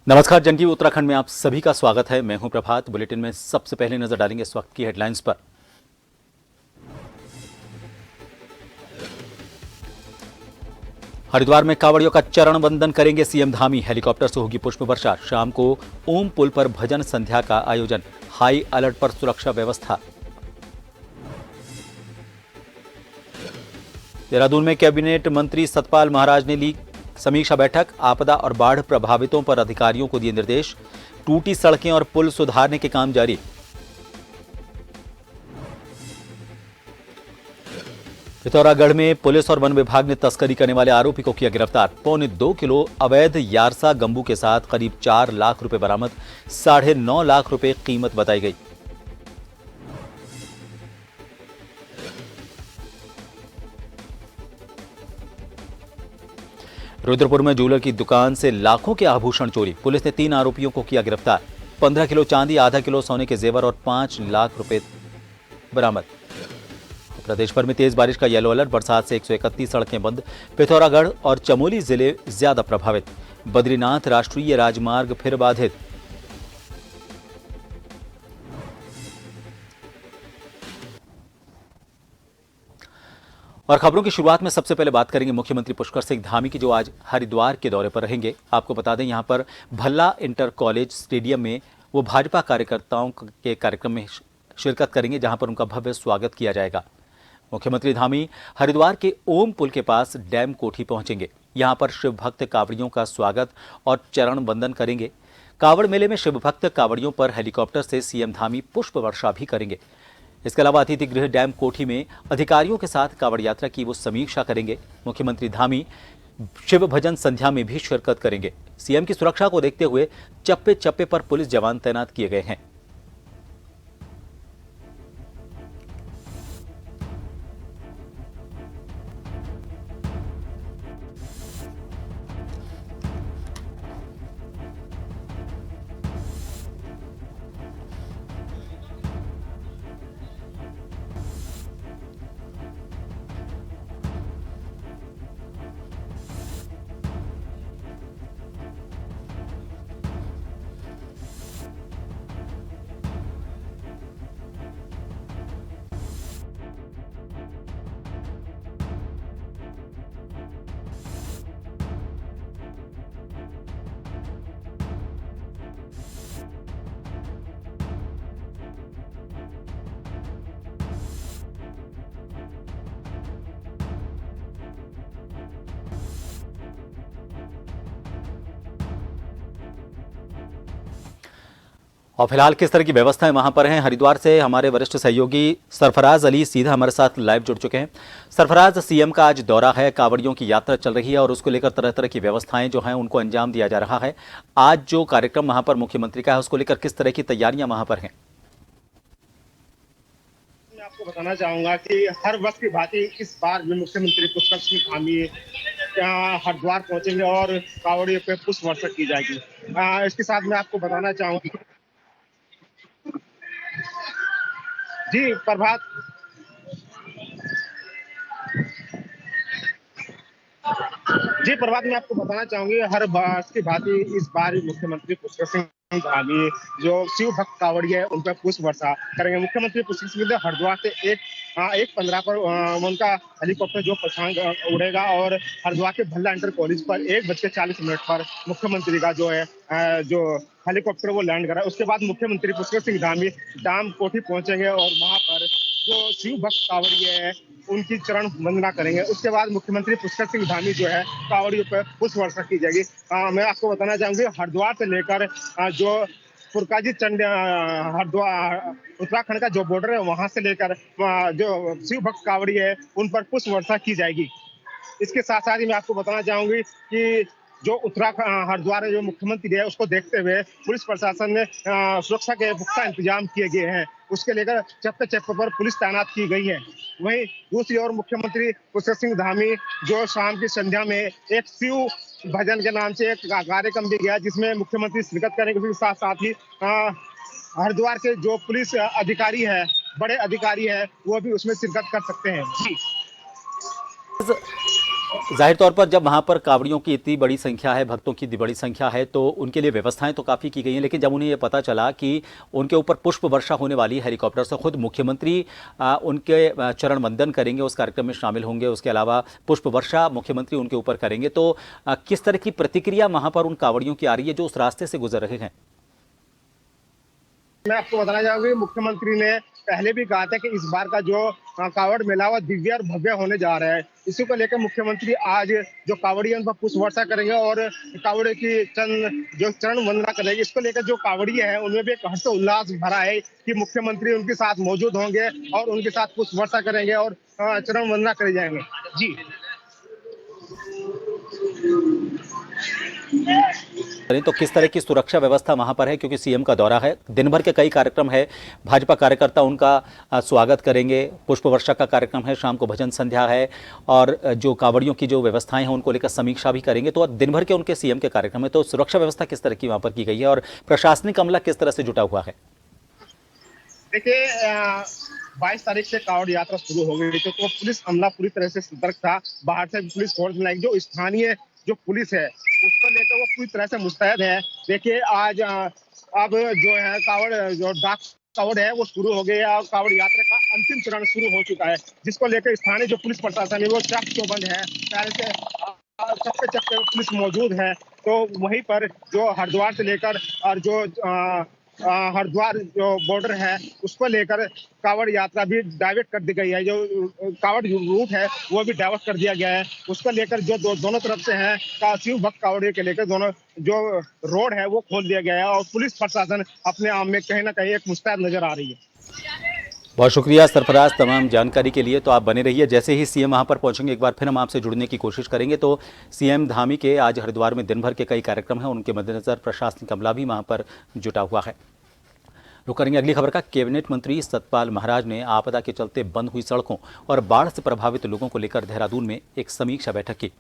नमस्कार, जन टीवी उत्तराखंड में आप सभी का स्वागत है। मैं हूं प्रभात। बुलेटिन में सबसे पहले नजर डालेंगे इस वक्त की हेडलाइंस पर। हरिद्वार में कांवड़ियों का चरण वंदन करेंगे सीएम धामी। हेलीकॉप्टर से होगी पुष्प वर्षा। शाम को ओम पुल पर भजन संध्या का आयोजन। हाई अलर्ट पर सुरक्षा व्यवस्था। देहरादून में कैबिनेट मंत्री सतपाल महाराज ने ली समीक्षा बैठक। आपदा और बाढ़ प्रभावितों पर अधिकारियों को दिए निर्देश। टूटी सड़कें और पुल सुधारने के काम जारी। पिथौरागढ़ में पुलिस और वन विभाग ने तस्करी करने वाले आरोपी को किया गिरफ्तार। 2.25 किलो अवैध यारसा गंबू के साथ करीब 4 लाख रुपए बरामद। 9.5 लाख रुपए कीमत बताई गई। रुद्रपुर में ज्वेलर की दुकान से लाखों के आभूषण चोरी। पुलिस ने 3 आरोपियों को किया गिरफ्तार। 15 किलो चांदी, आधा किलो सोने के जेवर और 5 लाख रुपए बरामद। प्रदेश भर में तेज बारिश का येलो अलर्ट। बरसात से 131 सड़कें बंद। पिथौरागढ़ और चमोली जिले ज्यादा प्रभावित। बद्रीनाथ राष्ट्रीय राजमार्ग फिर बाधित। और खबरों की शुरुआत में सबसे पहले बात करेंगे मुख्यमंत्री पुष्कर सिंह धामी की, जो आज हरिद्वार के दौरे पर रहेंगे। आपको बता दें, यहां पर भल्ला इंटर कॉलेज स्टेडियम में वो भाजपा कार्यकर्ताओं के कार्यक्रम में शिरकत करेंगे, जहां पर उनका भव्य स्वागत किया जाएगा। मुख्यमंत्री धामी हरिद्वार के ओम पुल के पास डैम कोठी पहुंचेंगे। यहां पर शिव भक्त कांवड़ियों का स्वागत और चरण वंदन करेंगे। कांवड़ मेले में शिव भक्त कांवड़ियों पर हेलीकॉप्टर से सीएम धामी पुष्प वर्षा भी करेंगे। इसके अलावा अतिथि गृह डैम कोठी में अधिकारियों के साथ कांवड़ यात्रा की वो समीक्षा करेंगे। मुख्यमंत्री धामी शिव भजन संध्या में भी शिरकत करेंगे। सीएम की सुरक्षा को देखते हुए चप्पे चप्पे पर पुलिस जवान तैनात किए गए हैं। और फिलहाल किस तरह की व्यवस्थाएं वहां पर हैं, हरिद्वार से हमारे वरिष्ठ सहयोगी सरफराज अली सीधा हमारे साथ लाइव जुड़ चुके हैं। सरफराज, सीएम का आज दौरा है, कांवड़ियों की यात्रा चल रही है और उसको लेकर तरह तरह की व्यवस्थाएं जो हैं उनको अंजाम दिया जा रहा है। आज जो कार्यक्रम वहां पर मुख्यमंत्री का है, उसको लेकर किस तरह की तैयारियां वहां पर हैं? मैं आपको बताना चाहूंगा कि हर वर्ष की भांति इस बार भी मुख्यमंत्री पुष्कर सिंह धामी हरिद्वार पहुंचेंगे और कांवड़ियों पे पुष्प वर्षा की जाएगी। इसके साथ मैं आपको बताना चाहूंगा जी प्रभात जी प्रभात मैं आपको बताना चाहूंगी हर वर्ष की भांति इस बार मुख्यमंत्री पुष्कर सिंह धामी जो शिव भक्त कांवड़िए उन पर पुष्प वर्षा करेंगे। मुख्यमंत्री पुष्कर सिंह हरिद्वार से 1:15 पर उनका हेलीकॉप्टर जो पछांग उड़ेगा और हरिद्वार के भल्ला इंटर कॉलेज पर 1:40 पर मुख्यमंत्री का जो है जो हेलीकॉप्टर वो लैंड करा। उसके बाद मुख्यमंत्री पुष्कर सिंह धामी डैम कोठी पहुंचेंगे और वहां पर जो शिव भक्त कांवड़िए है उनकी चरण वंदना करेंगे। उसके बाद मुख्यमंत्री पुष्कर सिंह धामी जो है कांवड़ियों पर पुष्प वर्षा की जाएगी। मैं आपको बताना चाहूंगी हरिद्वार से लेकर जो पुरकाजी चंड हरिद्वार उत्तराखंड का जो बॉर्डर है वहां से लेकर जो शिव भक्त कांवड़ी है उन पर पुष्प वर्षा की जाएगी। इसके साथ साथ ही मैं आपको बताना चाहूंगी कि जो उत्तराखंड हरिद्वार जो मुख्यमंत्री है उसको देखते हुए पुलिस प्रशासन ने सुरक्षा के पुख्ता इंतजाम किए गए हैं। उसके लेकर चप्पे चप्पे पर पुलिस तैनात की गई है। वहीं दूसरी ओर मुख्यमंत्री पुष्कर सिंह धामी जो शाम की संध्या में एक शिव भजन के नाम से एक कार्यक्रम भी गया, जिसमें मुख्यमंत्री शिरकत करेंगे। उसके साथ साथ ही हरिद्वार के जो पुलिस अधिकारी है, बड़े अधिकारी है, वो भी उसमें शिरकत कर सकते हैं। जी जाहिर तौर पर जब वहां पर कांवड़ियों की इतनी बड़ी संख्या है, भक्तों की इतनी बड़ी संख्या है, तो उनके लिए व्यवस्थाएं तो काफ़ी की गई हैं, लेकिन जब उन्हें यह पता चला कि उनके ऊपर पुष्प वर्षा होने वाली है हेलीकॉप्टर से, खुद मुख्यमंत्री उनके चरण वंदन करेंगे, उस कार्यक्रम में शामिल होंगे, उसके अलावा पुष्प वर्षा मुख्यमंत्री उनके ऊपर करेंगे, तो किस तरह की प्रतिक्रिया वहां पर उन कांवड़ियों की आ रही है जो उस रास्ते से गुजर रहे हैं? मैं आपको बताना चाहूंगा, मुख्यमंत्री ने पहले भी कहा था कि इस बार का जो कांवड़ मेला वो दिव्य और भव्य होने जा रहा है। इसी को लेकर मुख्यमंत्री आज जो कांवड़ियों पर पुष्प वर्षा करेंगे और कांवड़े की जो चरण वंदना करेंगे। इसको लेकर जो कांवड़ी है उनमें भी एक हर्षोल्लास भरा है कि मुख्यमंत्री उनके साथ मौजूद होंगे और उनके साथ पुष्प वर्षा करेंगे और चरण वंदना करे जाएंगे। जी करें तो किस तरह की सुरक्षा व्यवस्था वहां पर है, क्योंकि सीएम का दौरा है, दिन भर के कई कार्यक्रम है, भाजपा कार्यकर्ता उनका स्वागत करेंगे, पुष्प वर्षा का कार्यक्रम है, शाम को भजन संध्या है, और जो कांवड़ियों की जो व्यवस्थाएं हैं उनको लेकर समीक्षा भी करेंगे, तो दिन भर के उनके सीएम के कार्यक्रम है। तो सुरक्षा व्यवस्था किस तरह की वहां पर की गई है और प्रशासनिक अमला किस तरह से जुटा हुआ है? देखिए, 22 तारीख से कांवड़ यात्रा शुरू हो गई थी, तो पुलिस अमला पूरी तरह से सतर्क था। बाहर से पुलिस फोर्स बनाई, जो स्थानीय जो पुलिस है उसको लेकर वो पूरी तरह से मुस्तैद है। देखिए, आज अब जो है कांवड़ जो डाक कांवड़ है वो शुरू हो गया और कांवड़ यात्रा का अंतिम चरण शुरू हो चुका है, जिसको लेकर स्थानीय जो पुलिस प्रशासन है वो चाक चौबंद है, पहले से चप्पे चप्पे पुलिस मौजूद है। तो वहीं पर जो हरिद्वार से लेकर और जो हरिद्वार जो बॉर्डर है उसको लेकर कांवड़ यात्रा भी डाइवर्ट कर दी गई है। जो कांवड़ रूट है वो भी डाइवर्ट कर दिया गया है। उसको लेकर जो दोनों तरफ से है शिव भक्त कांवड़ियों के लेकर दोनों जो रोड है वो खोल दिया गया है और पुलिस प्रशासन अपने आप में कहीं ना कहीं एक मुस्तैद नजर आ रही है। बहुत शुक्रिया सरफराज तमाम जानकारी के लिए। तो आप बने रहिए, जैसे ही सीएम वहां पर पहुंचेंगे एक बार फिर हम आपसे जुड़ने की कोशिश करेंगे। तो सीएम धामी के आज हरिद्वार में दिन भर के कई कार्यक्रम हैं, उनके मद्देनजर प्रशासनिक अमला भी वहां पर जुटा हुआ है। रुक करेंगे अगली खबर का। कैबिनेट मंत्री सतपाल महाराज ने आपदा के चलते बंद हुई सड़कों और बाढ़ से प्रभावित लोगों को लेकर देहरादून में एक समीक्षा बैठक की।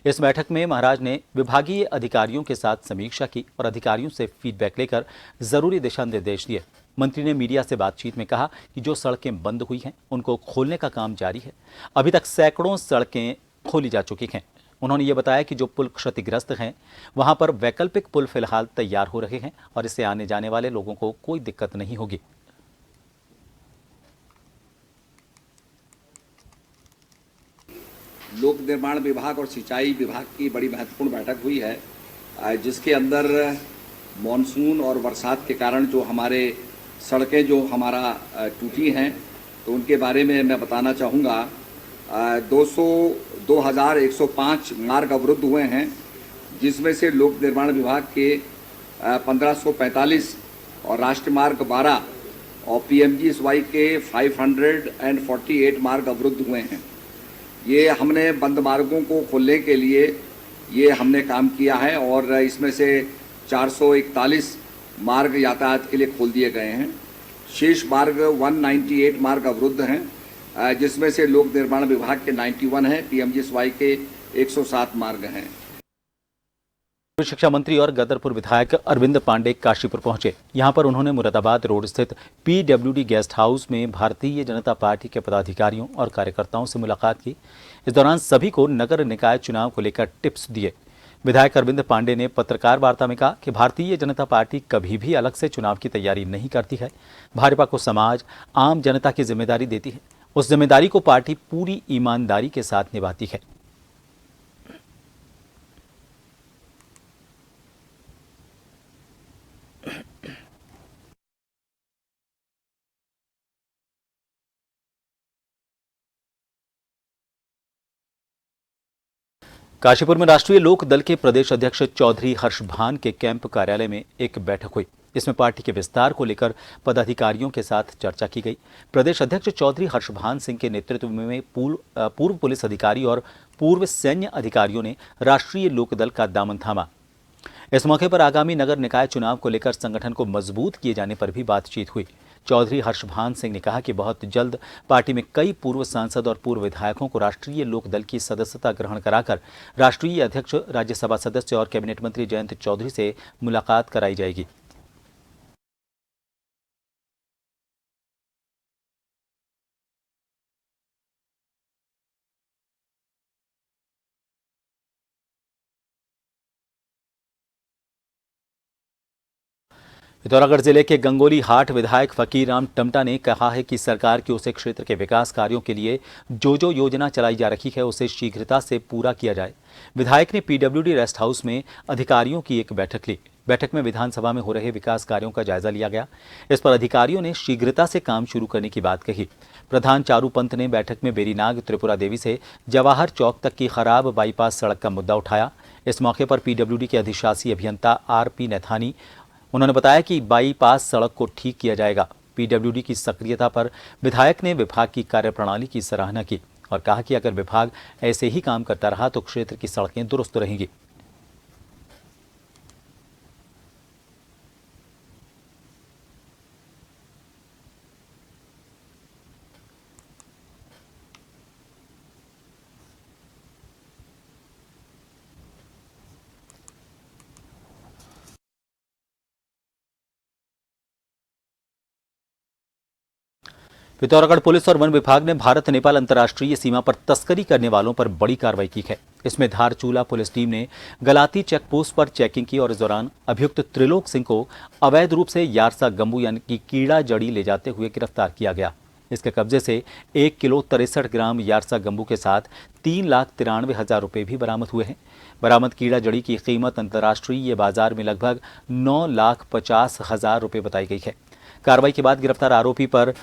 इस बैठक में महाराज ने विभागीय अधिकारियों के साथ समीक्षा की और अधिकारियों से फीडबैक लेकर जरूरी दिशा निर्देश दिए। मंत्री ने मीडिया से बातचीत में कहा कि जो सड़कें बंद हुई हैं उनको खोलने का काम जारी है। अभी तक सैकड़ों सड़कें खोली जा चुकी हैं। उन्होंने ये बताया कि जो पुल क्षतिग्रस्त हैं वहां पर वैकल्पिक पुल फिलहाल तैयार हो रहे हैं और इससे आने जाने वाले लोगों को कोई दिक्कत नहीं होगी। लोक निर्माण विभाग और सिंचाई विभाग की बड़ी महत्वपूर्ण बैठक हुई है, जिसके अंदर मानसून और बरसात के कारण जो हमारे सड़कें जो हमारा टूटी हैं तो उनके बारे में मैं बताना चाहूँगा। 2105 मार्ग अवरुद्ध हुए हैं, जिसमें से लोक निर्माण विभाग के 1545 और राष्ट्रीय मार्ग 12 और PMGSY के 548 मार्ग अवरुद्ध हुए हैं। ये हमने बंद मार्गों को खोलने के लिए ये हमने काम किया है और इसमें से 441 मार्ग यातायात के लिए खोल दिए गए हैं। शेष मार्ग 198 मार्ग अवरुद्ध हैं, जिसमें से लोक निर्माण विभाग के 91 हैं, PMGSY के 107 मार्ग हैं। शिक्षा मंत्री और गदरपुर विधायक अरविंद पांडे काशीपुर पहुंचे। यहां पर उन्होंने मुरादाबाद रोड स्थित PWD गेस्ट हाउस में भारतीय जनता पार्टी के पदाधिकारियों और कार्यकर्ताओं से मुलाकात की। इस दौरान सभी को नगर निकाय चुनाव को लेकर टिप्स दिए। विधायक अरविंद पांडे ने पत्रकार वार्ता में कहा कि भारतीय जनता पार्टी कभी भी अलग से चुनाव की तैयारी नहीं करती है। भाजपा को समाज, आम जनता की जिम्मेदारी देती है। उस जिम्मेदारी को पार्टी पूरी ईमानदारी के साथ निभाती है। काशीपुर में राष्ट्रीय लोक दल के प्रदेश अध्यक्ष चौधरी हर्ष भान के कैंप कार्यालय में एक बैठक हुई। इसमें पार्टी के विस्तार को लेकर पदाधिकारियों के साथ चर्चा की गई। प्रदेश अध्यक्ष चौधरी हर्षभान सिंह के नेतृत्व में पूर्व पुलिस अधिकारी और पूर्व सैन्य अधिकारियों ने राष्ट्रीय लोकदल का दामन थामा। इस मौके पर आगामी नगर निकाय चुनाव को लेकर संगठन को मजबूत किए जाने पर भी बातचीत हुई। चौधरी हर्षभान सिंह ने कहा कि बहुत जल्द पार्टी में कई पूर्व सांसद और पूर्व विधायकों को राष्ट्रीय लोकदल की सदस्यता ग्रहण कराकर राष्ट्रीय अध्यक्ष, राज्यसभा सदस्य और कैबिनेट मंत्री जयंत चौधरी से मुलाकात कराई जाएगी। पिथौरागढ़ जिले के गंगोली हाट विधायक फकीर राम टमटा ने कहा है कि सरकार की ओर से क्षेत्र के विकास कार्यों के लिए जो योजना चलाई जा रही है उसे शीघ्रता से पूरा किया जाए। विधायक ने पीडब्ल्यूडी रेस्ट हाउस में अधिकारियों की एक बैठक ली। बैठक में विधानसभा में हो रहे विकास कार्यों का जायजा लिया गया। इस पर अधिकारियों ने शीघ्रता से काम शुरू करने की बात कही। प्रधान चारू पंत ने बैठक में बेरीनाग त्रिपुरा देवी से जवाहर चौक तक की खराब बाईपास सड़क का मुद्दा उठाया। इस मौके पर पीडब्ल्यूडी के अधिशासी अभियंता आरपी नैथानी उन्होंने बताया कि बाईपास सड़क को ठीक किया जाएगा। पीडब्ल्यूडी की सक्रियता पर विधायक ने विभाग की कार्यप्रणाली की सराहना की और कहा कि अगर विभाग ऐसे ही काम करता रहा तो क्षेत्र की सड़कें दुरुस्त रहेंगी। पिथौरागढ़ पुलिस और वन विभाग ने भारत नेपाल अंतर्राष्ट्रीय सीमा पर तस्करी करने वालों पर बड़ी कार्रवाई की है। इसमें धारचूला पुलिस टीम ने गलाती चेक पोस्ट पर चेकिंग की और इस दौरान अभियुक्त त्रिलोक सिंह को अवैध रूप से यारसा गंबू यानी कि कीड़ा जड़ी ले जाते हुए गिरफ्तार किया गया। इसके कब्जे से 1 किलो 63 ग्राम यारसा गंबू के साथ 3,93,000 रुपये भी बरामद हुए हैं। बरामद कीड़ा जड़ी की कीमत अंतर्राष्ट्रीय बाजार में लगभग 9,50,000 रुपये बताई गई है। कार्रवाई के बाद गिरफ्तार आरोपी पर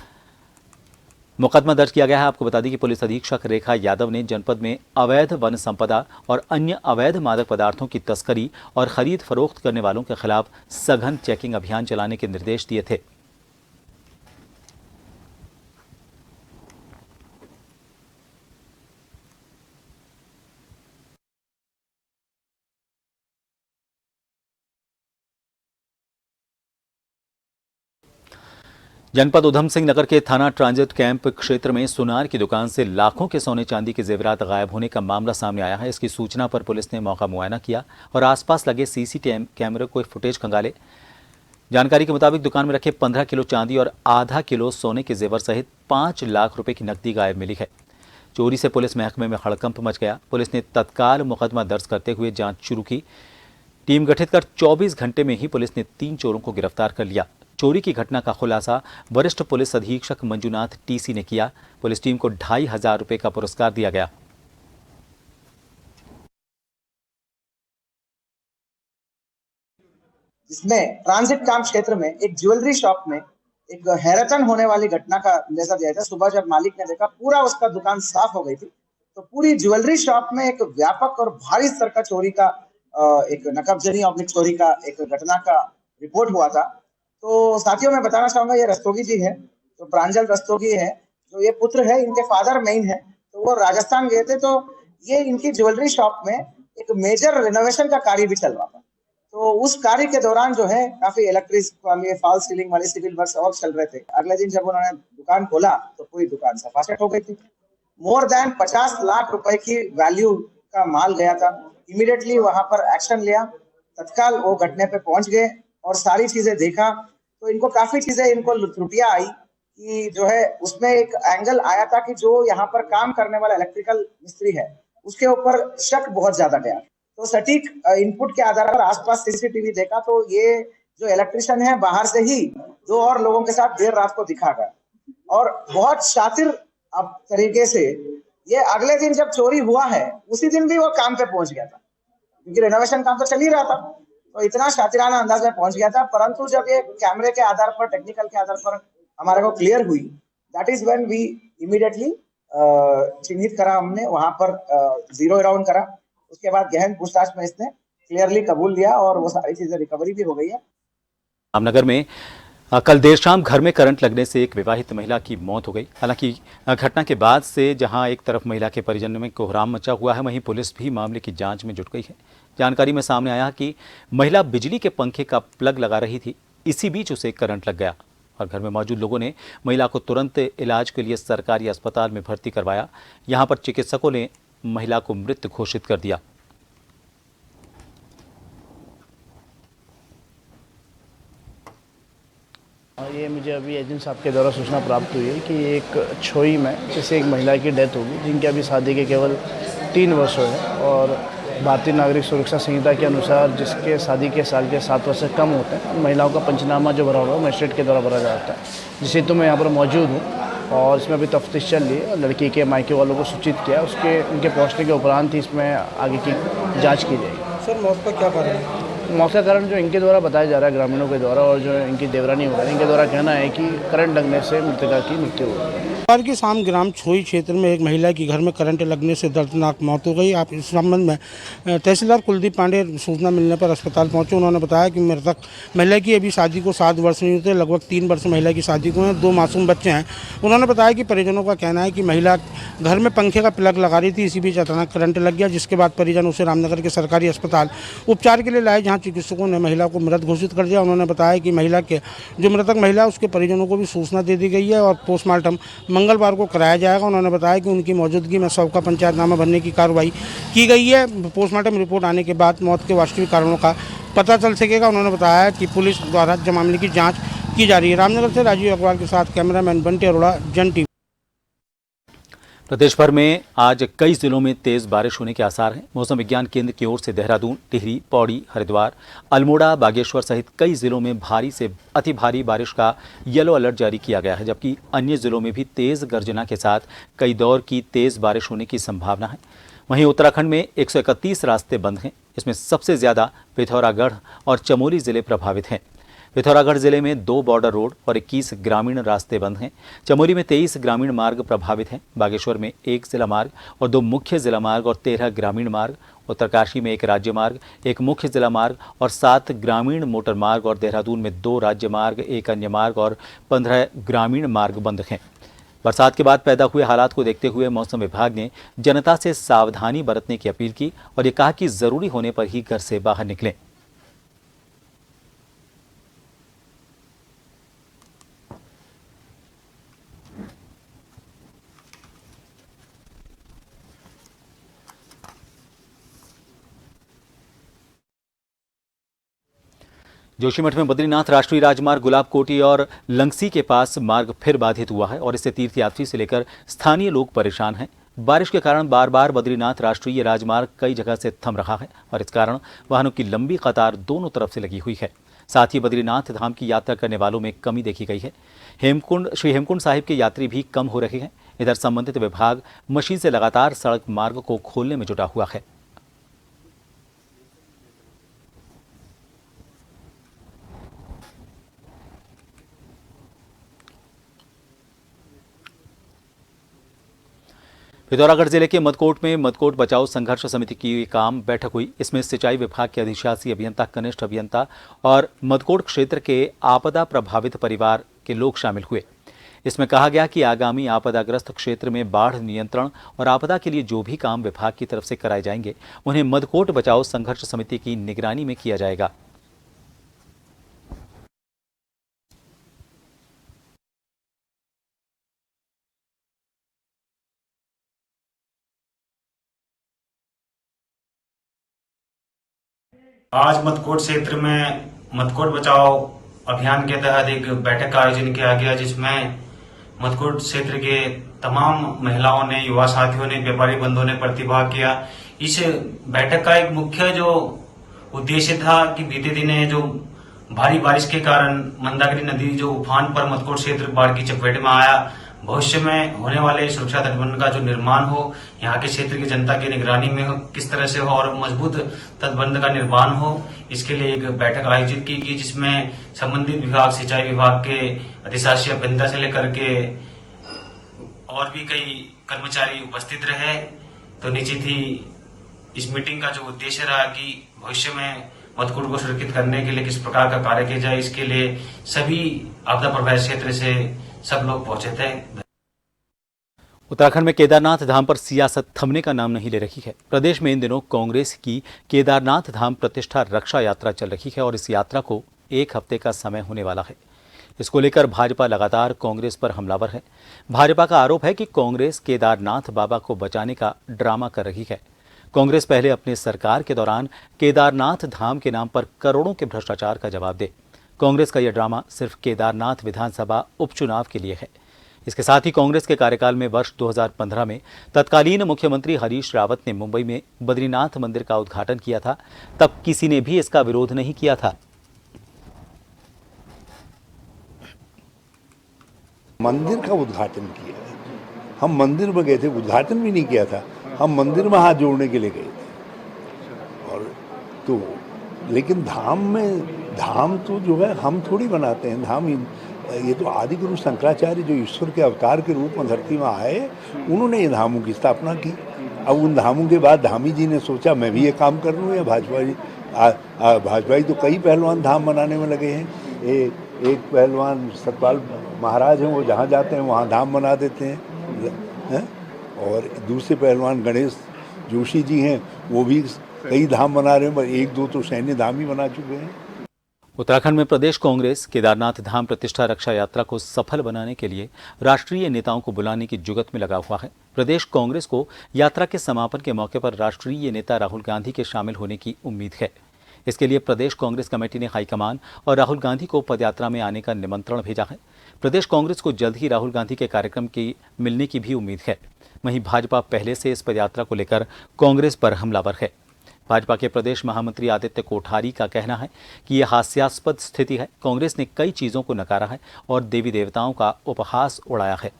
मुकदमा दर्ज किया गया है। आपको बता दें कि पुलिस अधीक्षक रेखा यादव ने जनपद में अवैध वन संपदा और अन्य अवैध मादक पदार्थों की तस्करी और खरीद फरोख्त करने वालों के खिलाफ सघन चेकिंग अभियान चलाने के निर्देश दिए थे। जनपद उधम सिंह नगर के थाना ट्रांजिट कैंप क्षेत्र में सुनार की दुकान से लाखों के सोने चांदी के जेवरात गायब होने का मामला सामने आया है। इसकी सूचना पर पुलिस ने मौका मुआयना किया और आसपास लगे सीसीटीवी कैमरे को फुटेज खंगाले। जानकारी के मुताबिक दुकान में रखे 15 किलो चांदी और आधा किलो सोने के जेवर सहित 5 लाख रुपए की नकदी गायब मिली है। चोरी से पुलिस महकमे में हड़कंप मच गया। पुलिस ने तत्काल मुकदमा दर्ज करते हुए जांच शुरू की। टीम गठित कर 24 घंटे में ही पुलिस ने 3 चोरों को गिरफ्तार कर लिया। चोरी की घटना का खुलासा वरिष्ठ पुलिस अधीक्षक मंजुनाथ टीसी ने किया। पुलिस टीम को 2,500 रुपए का पुरस्कार दिया गया। जिसमें ट्रांजिट कैंप क्षेत्र में एक ज्वेलरी शॉप में एक हैरतन होने वाली घटना का अंदेशा दिया था। सुबह जब मालिक ने देखा पूरा उसका दुकान साफ हो गई थी, तो पूरी ज्वेलरी शॉप में एक व्यापक और भारी स्तर का चोरी का एक नकबजनी और चोरी का एक घटना का रिपोर्ट हुआ था। तो साथियों मैं बताना चाहूंगा, ये रस्तोगी जी है, तो प्रांजल रस्तोगी है, जो ये पुत्र है, इनके फादर मेन है, तो वो राजस्थान गए थे। तो ये इनकी ज्वेलरी शॉप में एक मेजर रिनोवेशन का कार्य भी चल रहा था। तो उस कार्य के दौरान जो है काफी इलेक्ट्रिक वाले, फॉल सीलिंग वाले सिविल वर्क्स और चल रहे थे। अगले दिन जब उन्होंने दुकान खोला तो पूरी दुकान सफाचट हो गई थी। मोर देन 50 लाख रुपए की वैल्यू का माल गया था। इमीडिएटली वहां पर एक्शन लिया, तत्काल वो घटने पे पहुंच गए और सारी चीजें देखा। तो इनको काफी चीजें इनको त्रुटियां आई कि जो है उसमें एक एंगल आया था कि जो यहाँ पर काम करने वाला इलेक्ट्रिकल मिस्त्री है उसके ऊपर शक बहुत ज्यादा गया। तो सटीक इनपुट के आधार पर आसपास सीसीटीवी देखा तो ये जो इलेक्ट्रिशियन है बाहर से ही 2 और लोगों के साथ देर रात को दिखा गया और बहुत शातिर अब तरीके से ये अगले दिन जब चोरी हुआ है उसी दिन भी वो काम पे पहुंच गया था, क्योंकि रेनोवेशन काम तो चल ही रहा था। तो इतना शातिराना अंदाज में पहुंच गया था। परंतु जब ये कैमरे के आधार पर, टेक्निकल के आधार पर हमारे को क्लियर हुई, that is when we immediately चिन्हित करा हमने, वहां पर जीरो राउंड करा। उसके बाद गहन पूछताछ में इसने क्लियरली कबूल लिया और वो सारी चीजें रिकवरी भी हो गई है। रामनगर में कल देर शाम घर में करंट लगने से एक विवाहित महिला की मौत हो गई। हालांकि घटना के बाद से जहां एक तरफ महिला के परिजनों में कोहराम मचा हुआ है, वहीं पुलिस भी मामले की जांच में जुट गई है। जानकारी में सामने आया कि महिला बिजली के पंखे का प्लग लगा रही थी, इसी बीच उसे करंट लग गया और घर में मौजूद लोगों ने महिला को तुरंत इलाज के लिए सरकारी अस्पताल में भर्ती करवाया। यहां पर चिकित्सकों ने महिला को मृत घोषित कर दिया। ये मुझे अभी एजेंट साहब के द्वारा सूचना प्राप्त हुई है कि एक छोई में जैसे एक महिला की डेथ होगी, जिनके अभी शादी के केवल 3 वर्ष हुए हैं और भारतीय नागरिक सुरक्षा संहिता के अनुसार जिसके शादी के साल के 7 वर्ष से कम होते हैं, महिलाओं का पंचनामा जो भरा हुआ है मजिस्ट्रेट के द्वारा भरा जाता है, जिसे तो मैं यहाँ पर मौजूद हूँ और इसमें अभी तफ्तीश चल रही है। लड़की के मायके वालों को सूचित किया, उसके उनके पहुँचने के उपरांत ही इसमें आगे की जाँच की जाएगी। सर मौत का क्या कारण है? मौत का कारण जो इनके द्वारा बताया जा रहा है, ग्रामीणों के द्वारा और जो इनकी देवरानी वगैरह इनके द्वारा कहना है कि करंट लगने से मृतका की मृत्यु हो गई। बुधवार की शाम ग्राम छोई क्षेत्र में एक महिला की घर में करंट लगने से दर्दनाक मौत हो गई। आप इस संबंध में तहसीलदार कुलदीप पांडे सूचना मिलने पर अस्पताल पहुंचे। उन्होंने बताया कि मृतक महिला की अभी शादी को 7 वर्ष नहीं होते, लगभग 3 वर्ष महिला की शादी को हैं, 2 मासूम बच्चे हैं। उन्होंने बताया कि परिजनों का कहना है कि महिला घर में पंखे का प्लग लगा रही थी, इसी बीच अचानक करंट लग गया, जिसके बाद परिजन उसे रामनगर के सरकारी अस्पताल उपचार के लिए लाए, जहाँ चिकित्सकों ने महिला को मृत घोषित कर दिया। उन्होंने बताया कि महिला के जो मृतक महिला उसके परिजनों को भी सूचना दे दी गई है और पोस्टमार्टम मंगलवार को कराया जाएगा। उन्होंने बताया कि उनकी मौजूदगी में शव का पंचायतनामा भरने की कार्रवाई की गई है। पोस्टमार्टम रिपोर्ट आने के बाद मौत के वास्तविक कारणों का पता चल सकेगा। उन्होंने बताया कि पुलिस द्वारा मामले की जाँच की जा रही है। रामनगर से राजीव अग्रवाल के साथ कैमरामैन बंटी अरोड़ा, जन टीवी। प्रदेश भर में आज कई जिलों में तेज बारिश होने के आसार हैं। मौसम विज्ञान केंद्र की ओर से देहरादून, टिहरी, पौड़ी, हरिद्वार, अल्मोड़ा, बागेश्वर सहित कई जिलों में भारी से अति भारी बारिश का येलो अलर्ट जारी किया गया है, जबकि अन्य जिलों में भी तेज गर्जना के साथ कई दौर की तेज बारिश होने की संभावना है। वहीं उत्तराखंड में 131 रास्ते बंद हैं। इसमें सबसे ज्यादा पिथौरागढ़ और चमोली जिले प्रभावित हैं। पिथौरागढ़ जिले में 2 बॉर्डर रोड और 21 ग्रामीण रास्ते बंद हैं। चमोली में 23 ग्रामीण मार्ग प्रभावित हैं। बागेश्वर में 1 जिला मार्ग और 2 मुख्य जिला मार्ग और 13 ग्रामीण मार्ग। उत्तरकाशी में 1 राज्य मार्ग, 1 मुख्य जिला मार्ग और 7 ग्रामीण मोटर मार्ग और देहरादून में 2 राज्य मार्ग, 1 अन्य मार्ग और 15 ग्रामीण मार्ग बंद हैं। बरसात के बाद पैदा हुए हालात को देखते हुए मौसम विभाग ने जनता से सावधानी बरतने की अपील की और ये कहा कि जरूरी होने पर ही घर से बाहर निकलें। जोशीमठ में बद्रीनाथ राष्ट्रीय राजमार्ग गुलाबकोटी और लंगसी के पास मार्ग फिर बाधित हुआ है और इससे तीर्थयात्री से लेकर स्थानीय लोग परेशान हैं। बारिश के कारण बार बार बद्रीनाथ राष्ट्रीय राजमार्ग कई जगह से थम रहा है और इस कारण वाहनों की लंबी कतार दोनों तरफ से लगी हुई है। साथ ही बद्रीनाथ धाम की यात्रा करने वालों में कमी देखी गई है। श्री हेमकुंड साहिब के यात्री भी कम हो रहे हैं। इधर संबंधित विभाग मशीन से लगातार सड़क मार्ग को खोलने में जुटा हुआ है। पिथौरागढ़ जिले के मदकोट में मदकोट बचाओ संघर्ष समिति की काम बैठक हुई। इसमें सिंचाई विभाग के अधिशासी अभियंता, कनिष्ठ अभियंता और मदकोट क्षेत्र के आपदा प्रभावित परिवार के लोग शामिल हुए। इसमें कहा गया कि आगामी आपदाग्रस्त क्षेत्र में बाढ़ नियंत्रण और आपदा के लिए जो भी काम विभाग की तरफ से कराए जाएंगे उन्हें मदकोट बचाओ संघर्ष समिति की निगरानी में किया जाएगा। आज मदकोट क्षेत्र में मदकोट बचाओ अभियान के तहत एक बैठक का आयोजन किया गया, जिसमें मदकोट क्षेत्र के तमाम महिलाओं ने, युवा साथियों ने, व्यापारी बंधुओं ने प्रतिभाग किया। इस बैठक का एक मुख्य जो उद्देश्य था कि बीते दिने जो भारी बारिश के कारण मंदाकिनी नदी जो उफान पर मदकोट क्षेत्र बाढ़ की चपेट में आया, भविष्य में होने वाले सुरक्षा तटबंध का जो निर्माण हो, यहाँ के क्षेत्र की जनता की निगरानी में हो, किस तरह से हो और मजबूत तटबंध का निर्माण हो, इसके लिए एक बैठक आयोजित की गई, जिसमें संबंधित विभाग, सिंचाई विभाग के अधिशासी अभियंता से लेकर के और भी कई कर्मचारी उपस्थित रहे। तो निश्चित ही इस मीटिंग का जो उद्देश्य रहा कि भविष्य में मटकूट को सुरक्षित करने के लिए किस प्रकार का कार्य किया जाए, इसके लिए सभी आपदा प्रभावित क्षेत्र से सब लोग पहुंचे थे। उत्तराखंड में केदारनाथ धाम पर सियासत थमने का नाम नहीं ले रही है। प्रदेश में इन दिनों कांग्रेस की केदारनाथ धाम प्रतिष्ठा रक्षा यात्रा चल रही है और इस यात्रा को 1 हफ्ते का समय होने वाला है। इसको लेकर भाजपा लगातार कांग्रेस पर हमलावर है। भाजपा का आरोप है कि कांग्रेस केदारनाथ बाबा को बचाने का ड्रामा कर रही है। कांग्रेस पहले अपने सरकार के दौरान केदारनाथ धाम के नाम पर करोड़ों के भ्रष्टाचार का जवाब दे। कांग्रेस का यह ड्रामा सिर्फ केदारनाथ विधानसभा उपचुनाव के लिए है। इसके साथ ही कांग्रेस के कार्यकाल में वर्ष 2015 में तत्कालीन मुख्यमंत्री हरीश रावत ने मुंबई में बद्रीनाथ मंदिर का उद्घाटन किया था। तब किसी ने भी इसका विरोध नहीं किया था। मंदिर का उद्घाटन किया, हम मंदिर में गए थे, उद्घाटन भी नहीं किया था, हम मंदिर में हाथ जोड़ने के लिए गए थे। और तो लेकिन धाम तो जो है हम थोड़ी बनाते हैं धाम। ये तो आदि गुरु शंकराचार्य जो ईश्वर के अवतार के रूप में धरती में आए, उन्होंने ये धामों की स्थापना की। अब उन धामों के बाद धामी जी ने सोचा मैं भी ये काम कर लूँ, या भाजपा जी तो कई पहलवान धाम बनाने में लगे हैं। एक पहलवान सतपाल महाराज हैं, वो जहाँ जाते हैं वहाँ धाम बना देते हैं। और दूसरे पहलवान गणेश जोशी जी हैं, वो भी कई धाम बना रहे हैं, पर 1-2 तो सैन्य धाम ही बना चुके हैं। उत्तराखंड में प्रदेश कांग्रेस केदारनाथ धाम प्रतिष्ठा रक्षा यात्रा को सफल बनाने के लिए राष्ट्रीय नेताओं को बुलाने की जुगत में लगा हुआ है। प्रदेश कांग्रेस को यात्रा के समापन के मौके पर राष्ट्रीय नेता राहुल गांधी के शामिल होने की उम्मीद है। इसके लिए प्रदेश कांग्रेस कमेटी ने हाईकमान और राहुल गांधी को पदयात्रा में आने का निमंत्रण भेजा है। प्रदेश कांग्रेस को जल्द ही राहुल गांधी के कार्यक्रम की मिलने की भी उम्मीद है। वहीं भाजपा पहले से इस पदयात्रा को लेकर कांग्रेस पर हमलावर है। भाजपा के प्रदेश महामंत्री आदित्य कोठारी का कहना है कि यह हास्यास्पद स्थिति है। कांग्रेस ने कई चीजों को नकारा है और देवी देवताओं का उपहास उड़ाया है।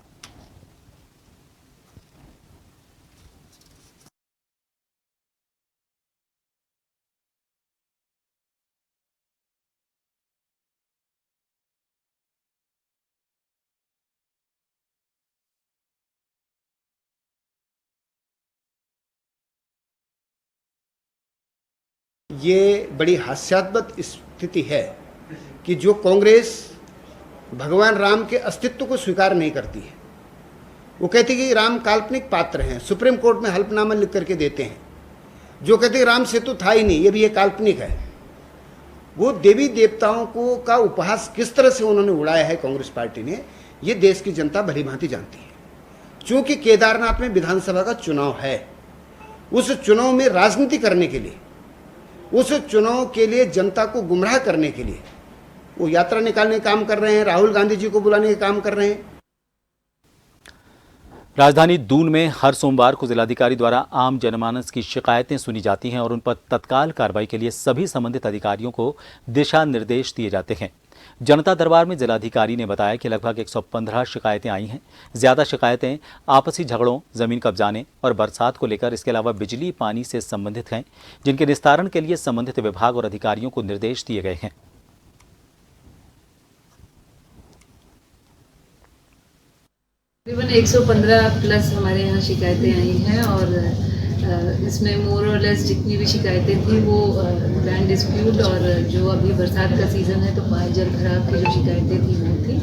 ये बड़ी हास्यास्पद स्थिति है कि जो कांग्रेस भगवान राम के अस्तित्व को स्वीकार नहीं करती है। वो कहती है कि राम काल्पनिक पात्र हैं, सुप्रीम कोर्ट में हल्फनामा लिख करके देते हैं। जो कहते हैं राम सेतु था ही नहीं, ये भी ये काल्पनिक है। वो देवी देवताओं को का उपहास किस तरह से उन्होंने उड़ाया है कांग्रेस पार्टी ने, ये देश की जनता भली भांति जानती है। क्योंकि केदारनाथ में विधानसभा का चुनाव है, उस चुनाव में राजनीति करने के लिए, उस चुनाव के लिए जनता को गुमराह करने के लिए वो यात्रा निकालने का काम कर रहे हैं, राहुल गांधी जी को बुलाने का काम कर रहे हैं। राजधानी दून में हर सोमवार को जिलाधिकारी द्वारा आम जनमानस की शिकायतें सुनी जाती हैं और उन पर तत्काल कार्रवाई के लिए सभी संबंधित अधिकारियों को दिशा निर्देश दिए जाते हैं। जनता दरबार में जिलाधिकारी ने बताया कि लगभग 115 शिकायतें आई हैं। ज्यादा शिकायतें आपसी झगड़ों, जमीन कब्जाने और बरसात को लेकर, इसके अलावा बिजली पानी से संबंधित हैं, जिनके निस्तारण के लिए संबंधित विभाग और अधिकारियों को निर्देश दिए गए हैं। तकरीबन 115 प्लस हमारे यहाँ शिकायतें आई हैं और इसमें मोर और लेस जितनी भी शिकायतें थी वो लैंड डिस्प्यूट और जो अभी बरसात का सीज़न है तो जल भराव की जो शिकायतें थी वो थी।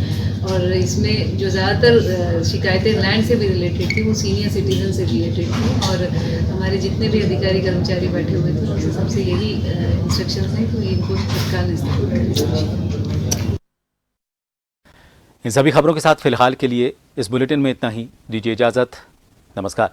और इसमें जो ज़्यादातर शिकायतें लैंड से भी रिलेटेड थी वो सीनियर सिटीजन से रिलेटेड थी। और हमारे जितने भी अधिकारी कर्मचारी बैठे हुए थे उनसे सबसे यही इंस्ट्रक्शंस हैं कि इनको तत्काल निस्तारण करें। इन सभी खबरों के साथ फिलहाल के लिए इस बुलेटिन में इतना ही। दीजिए इजाजत। नमस्कार।